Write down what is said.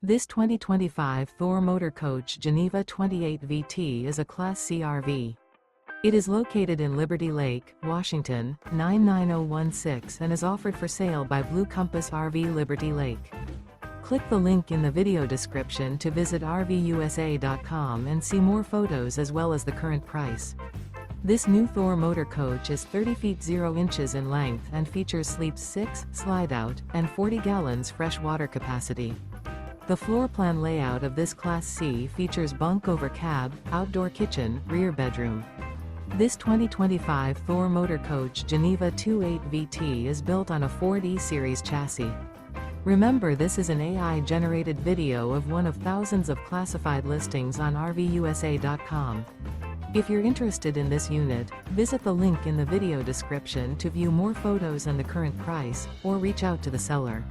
This 2025 Thor Motor Coach Geneva 28 VT is a Class C RV. It is located in Liberty Lake, Washington, 99016 and is offered for sale by Blue Compass RV Liberty Lake. Click the link in the video description to visit RVUSA.com and see more photos as well as the current price. This new Thor Motor Coach is 30 feet 0 inches in length and features sleeps 6, slide-out, and 40 gallons fresh water capacity. The floor plan layout of this Class C features bunk over cab, outdoor kitchen, rear bedroom. This 2025 Thor Motor Coach Geneva 28 VT is built on a Ford E-Series chassis. Remember, this is an AI-generated video of one of thousands of classified listings on RVUSA.com. If you're interested in this unit, visit the link in the video description to view more photos and the current price, or reach out to the seller.